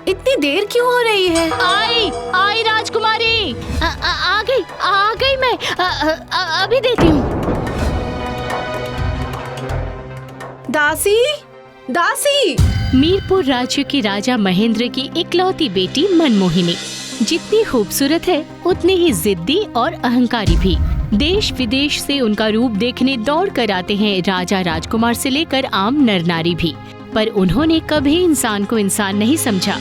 इतनी देर क्यों हो रही है? आई राजकुमारी, आ गई मैं, अभी देती हूँ। दासी। मीरपुर राज्य के राजा महेंद्र की इकलौती बेटी मनमोहिनी जितनी खूबसूरत है उतनी ही जिद्दी और अहंकारी भी। देश विदेश से उनका रूप देखने दौड़ कर आते हैं राजा राजकुमार से लेकर आम नर नारी भी, पर उन्होंने कभी इंसान को इंसान नहीं समझा।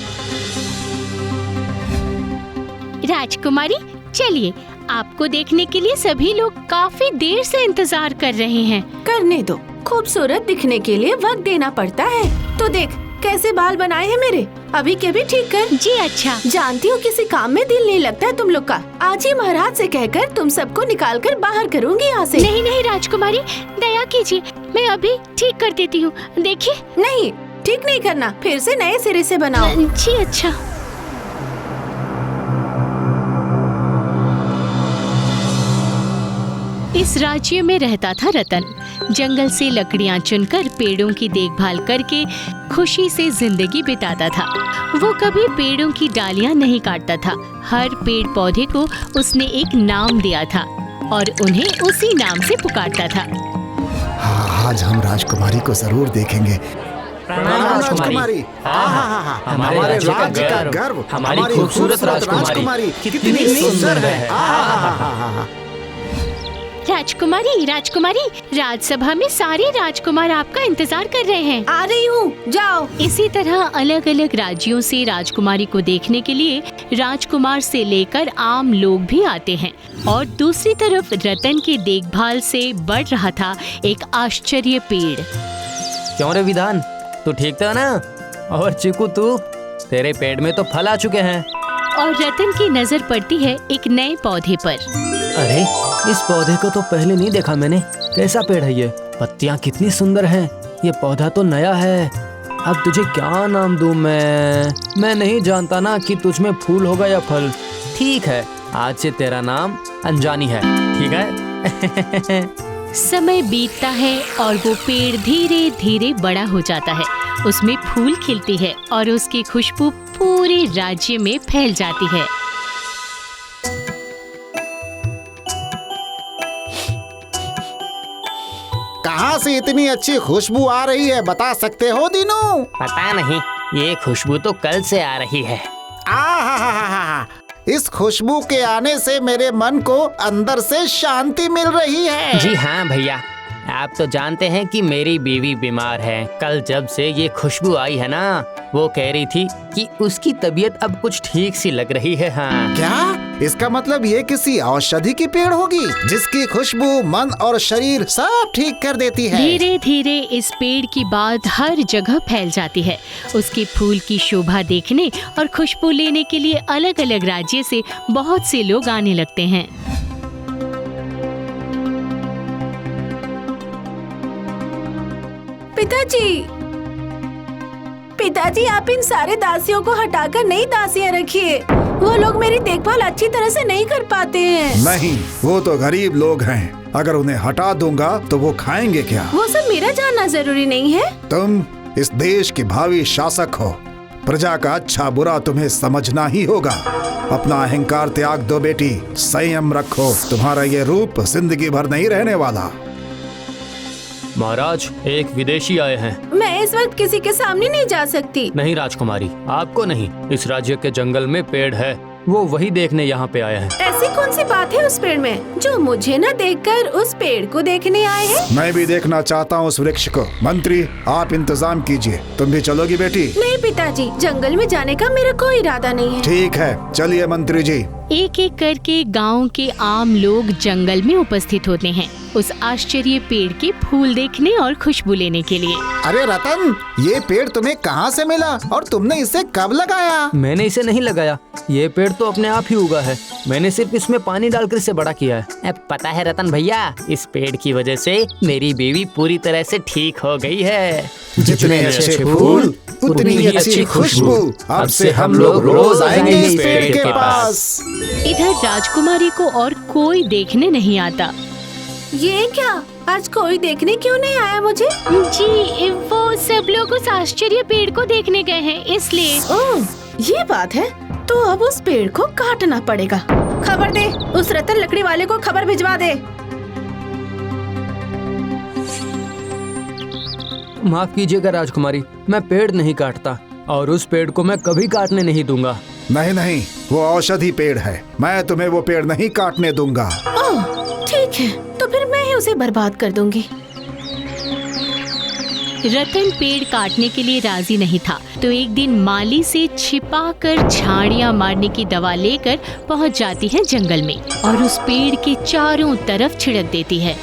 राजकुमारी चलिए, आपको देखने के लिए सभी लोग काफी देर से इंतजार कर रहे हैं। करने दो, खूबसूरत दिखने के लिए वक्त देना पड़ता है। तो देख कैसे बाल बनाए हैं मेरे, अभी के भी ठीक कर। जी अच्छा। जानती हूँ किसी काम में दिल नहीं लगता है तुम लोग का। आज ही महाराज से कहकर तुम सबको निकाल कर बाहर करूँगी यहाँ से। नहीं राजकुमारी, दया कीजिए, मैं अभी ठीक कर देती हूँ। देखिए। नहीं, ठीक नहीं करना, फिर से नए सिरे से बनाओ। जी अच्छा। इस राज्य में रहता था रतन। जंगल से लकड़ियां चुनकर पेड़ों की देखभाल करके खुशी से जिंदगी बिताता था। वो कभी पेड़ों की डालियां नहीं काटता था। हर पेड़ पौधे को उसने एक नाम दिया था और उन्हें उसी नाम से पुकारता था। आज हम राजकुमारी को जरूर देखेंगे। प्रणाम राजकुमारी। हमारे राज्य का गर्व, हमारी खूबसूरत राजकुमारी कितनी सुंदर है। राजकुमारी, राजसभा में सारे राजकुमार आपका इंतजार कर रहे हैं। आ रही हूँ, जाओ। इसी तरह अलग अलग राज्यों से राजकुमारी को देखने के लिए राजकुमार से लेकर आम लोग भी आते हैं। और दूसरी तरफ रतन की देखभाल से बढ़ रहा था एक आश्चर्य पेड़। क्यों रे विधान, तू ठीक था ना? और चिकू तू, तेरे पेड़ में तो फल आ चुके हैं। और रतन की नजर पड़ती है एक नए पौधे पर। अरे, इस पौधे को तो पहले नहीं देखा मैंने। कैसा पेड़ है ये? पत्तियां कितनी सुंदर हैं। ये पौधा तो नया है। अब तुझे क्या नाम दूं मैं नहीं जानता ना कि तुझ में फूल होगा या फल। ठीक है, आज से तेरा नाम अंजानी है, ठीक है? समय बीतता है और वो पेड़ धीरे धीरे बड़ा हो जाता है। उसमें फूल खिलती है और उसकी खुशबू पूरे राज्य में फैल जाती है। कहाँ से इतनी अच्छी खुशबू आ रही है, बता सकते हो दीनू? पता नहीं, ये खुशबू तो कल से आ रही है। इस खुशबू के आने से मेरे मन को अंदर से शांति मिल रही है। जी हाँ भैया, आप तो जानते हैं कि मेरी बीवी बीमार है। कल जब से ये खुशबू आई है ना, वो कह रही थी कि उसकी तबीयत अब कुछ ठीक सी लग रही है। हाँ। क्या? इसका मतलब ये किसी औषधि की पेड़ होगी जिसकी खुशबू मन और शरीर सब ठीक कर देती है। धीरे धीरे इस पेड़ की बात हर जगह फैल जाती है। उसके फूल की शोभा देखने और खुशबू लेने के लिए अलग अलग राज्य से बहुत से लोग आने लगते हैं। पिताजी, आप इन सारे दासियों को हटाकर नई दासियां रखिए। वो लोग मेरी देखभाल अच्छी तरह से नहीं कर पाते हैं। नहीं, वो तो गरीब लोग हैं। अगर उन्हें हटा दूंगा तो वो खाएंगे क्या? वो सब मेरा जानना जरूरी नहीं है। तुम इस देश के भावी शासक हो। प्रजा का अच्छा बुरा तुम्हें समझना ही होगा। अपना अहंकार त्याग दो बेटी, संयम रखो। तुम्हारा ये रूप जिंदगी भर नहीं रहने वाला। महाराज, एक विदेशी आए हैं। मैं इस वक्त किसी के सामने नहीं जा सकती। नहीं राजकुमारी, आपको नहीं। इस राज्य के जंगल में पेड़ है, वो वही देखने यहाँ पे आए हैं। ऐसी कौन सी बात है उस पेड़ में जो मुझे न देखकर उस पेड़ को देखने आए हैं? मैं भी देखना चाहता हूँ उस वृक्ष को। मंत्री, आप इंतजाम कीजिए। तुम भी चलोगी बेटी? नहीं पिताजी, जंगल में जाने का मेरा कोई इरादा नहीं है। ठीक है, चलिए मंत्री जी। एक एक करके गांव के आम लोग जंगल में उपस्थित होते हैं उस आश्चर्य पेड़ के फूल देखने और खुशबू लेने के लिए। अरे रतन, ये पेड़ तुम्हें कहाँ से मिला और तुमने इसे कब लगाया? मैंने इसे नहीं लगाया, ये पेड़ तो अपने आप ही उगा है। मैंने सिर्फ इसमें पानी डालकर इसे बड़ा किया है। पता है रतन भैया, इस पेड़ की वजह से मेरी बीवी पूरी तरह से ठीक हो गई है। जितने अच्छे फूल उतनी ही अच्छी खुशबू। अब से हम लोग रोज आएंगे इस पेड़ के पास। इधर राजकुमारी को और कोई देखने नहीं आता। ये क्या, आज कोई देखने क्यों नहीं आया मुझे? जी, वो सब लोग उस आश्चर्य पेड़ को देखने गए हैं, इसलिए। ओह, ये बात है तो अब उस पेड़ को काटना पड़ेगा। खबर दे, उस रतन लकड़ी वाले को खबर भिजवा दे। माफ कीजिएगा राजकुमारी, मैं पेड़ नहीं काटता और उस पेड़ को मैं कभी काटने नहीं दूंगा। नहीं नहीं, वो औषधि पेड़ है, मैं तुम्हें वो पेड़ नहीं काटने दूंगा। ओह, ठीक है, तो फिर मैं ही उसे बर्बाद कर दूंगी। रतन पेड़ काटने के लिए राजी नहीं था, तो एक दिन माली से छिपाकर झाड़ियाँ मारने की दवा लेकर पहुँच जाती है जंगल में और उस पेड़ के चारों तरफ छिड़क देती है।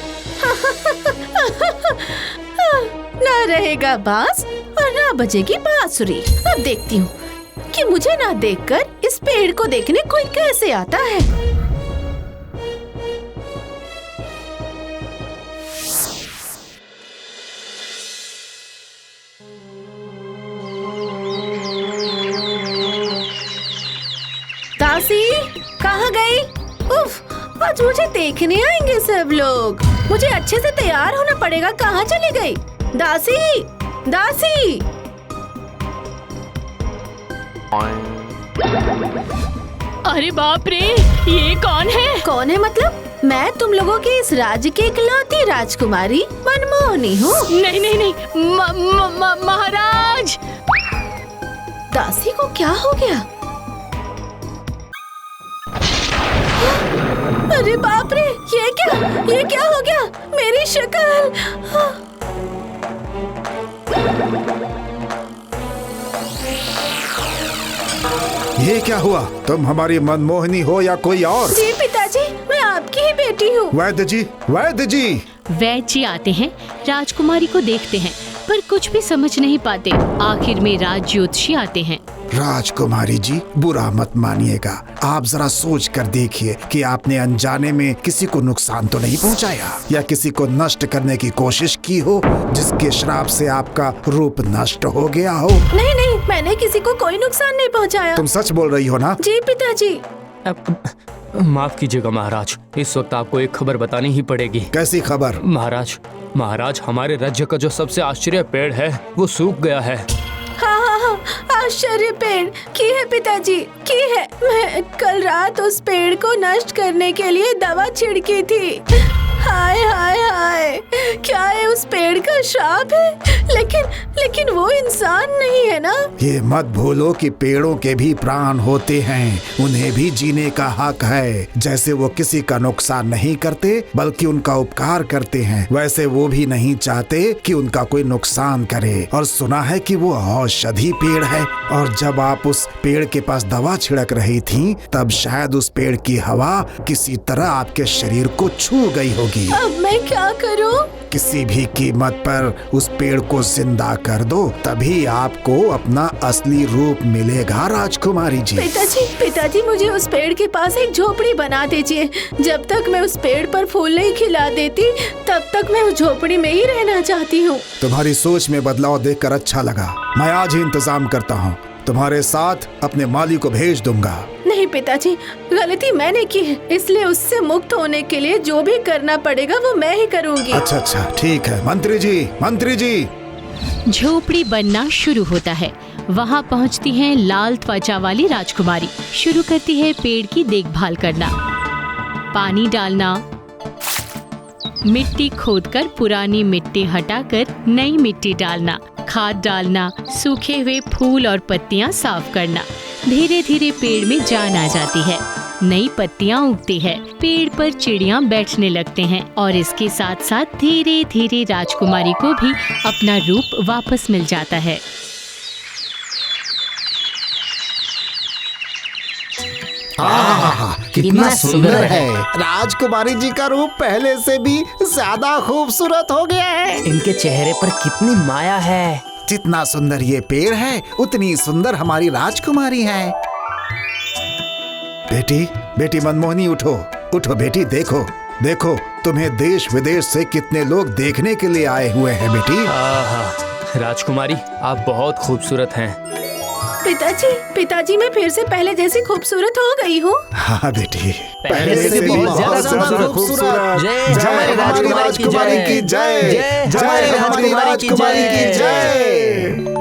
ना रहेगा बांस और ना बजेगी बांसुरी। अब देखती हूँ कि मुझे ना देखकर इस पेड़ को देखने कोई कैसे आता है। दासी, कहाँ गई? उफ, आज मुझे देखने आएंगे सब लोग। मुझे अच्छे से तैयार होना पड़ेगा। कहाँ चली गई? दासी, दासी। अरे बाप रे, ये कौन है? कौन है मतलब? मैं तुम लोगों के इस राज्य की इकलौती राजकुमारी मनमोहनी हूँ। नहीं नहीं नहीं, महाराज। दासी को क्या हो गया? अरे बाप रे, ये क्या हो गया? मेरी शक्ल। ये क्या हुआ? तुम हमारी मनमोहनी हो या कोई और? जी पिताजी, मैं आपकी ही बेटी हूँ। वैद्य जी, वैद्य जी। वैद्य जी आते हैं, राजकुमारी को देखते हैं पर कुछ भी समझ नहीं पाते। आखिर में राज ज्योतिषी आते हैं। राजकुमारी जी, बुरा मत मानिएगा, आप जरा सोच कर देखिए कि आपने अनजाने में किसी को नुकसान तो नहीं पहुंचाया या किसी को नष्ट करने की कोशिश की हो जिसके श्राप से आपका रूप नष्ट हो गया हो। नहीं नहीं, मैंने किसी को कोई नुकसान नहीं पहुंचाया। तुम सच बोल रही हो ना? जी पिताजी। माफ कीजिएगा महाराज, इस वक्त आपको एक खबर बतानी ही पड़ेगी। कैसी खबर? महाराज, हमारे राज्य का जो सबसे आश्चर्य पेड़ है वो सूख गया है। हाँ, आश्चर्य पेड़ की है पिताजी, की है। मैं कल रात उस पेड़ को नष्ट करने के लिए दवा छिड़की थी। हाय हाय हाय, क्या ये उस पेड़ का श्राप है? लेकिन वो इंसान नहीं है ना? ये मत भूलो कि पेड़ों के भी प्राण होते हैं, उन्हें भी जीने का हक है। जैसे वो किसी का नुकसान नहीं करते बल्कि उनका उपकार करते हैं, वैसे वो भी नहीं चाहते कि उनका कोई नुकसान करे। और सुना है कि वो औषधि पेड़ है, और जब आप उस पेड़ के पास दवा छिड़क रही थी तब शायद उस पेड़ की हवा किसी तरह आपके शरीर को छू गई होगी। अब मैं क्या करूं? किसी भी कीमत पर उस पेड़ को जिंदा कर दो, तभी आपको अपना असली रूप मिलेगा राजकुमारी जी। पिताजी, मुझे उस पेड़ के पास एक झोपड़ी बना दीजिए। जब तक मैं उस पेड़ पर फूल नहीं खिला देती तब तक मैं उस झोपड़ी में ही रहना चाहती हूँ। तुम्हारी सोच में बदलाव देखकर अच्छा लगा। मैं आज ही इंतजाम करता हूँ, तुम्हारे साथ अपने माली को भेज दूंगा। नहीं पिताजी, गलती मैंने की है, इसलिए उससे मुक्त होने के लिए जो भी करना पड़ेगा वो मैं ही करूंगी। अच्छा, ठीक है। मंत्री जी। झोपड़ी बनना शुरू होता है। वहाँ पहुँचती है लाल त्वचा वाली राजकुमारी। शुरू करती है पेड़ की देखभाल करना, पानी डालना, मिट्टी खोदकर पुरानी मिट्टी हटाकर नई मिट्टी डालना, खाद डालना, सूखे हुए फूल और पत्तियां साफ करना। धीरे धीरे पेड़ में जान आ जाती है, नई पत्तियां उगती है, पेड़ पर चिड़ियां बैठने लगते हैं और इसके साथ साथ धीरे धीरे राजकुमारी को भी अपना रूप वापस मिल जाता है। कितना सुंदर है। राजकुमारी जी का रूप पहले से भी ज्यादा खूबसूरत हो गया है। इनके चेहरे पर कितनी माया है। जितना सुंदर ये पेड़ है उतनी सुंदर हमारी राजकुमारी है। बेटी मनमोहनी, उठो बेटी। देखो तुम्हें देश विदेश से कितने लोग देखने के लिए आए हुए हैं बेटी। राजकुमारी, आप बहुत खूबसूरत हैं। पिताजी, मैं फिर से पहले जैसी खूबसूरत हो गई हूँ। हाँ बेटी, पहले से भी बहुत ज्यादा खूबसूरत। जय हमारी राजकुमारी की जय। जय हमारी राजकुमारी की जय।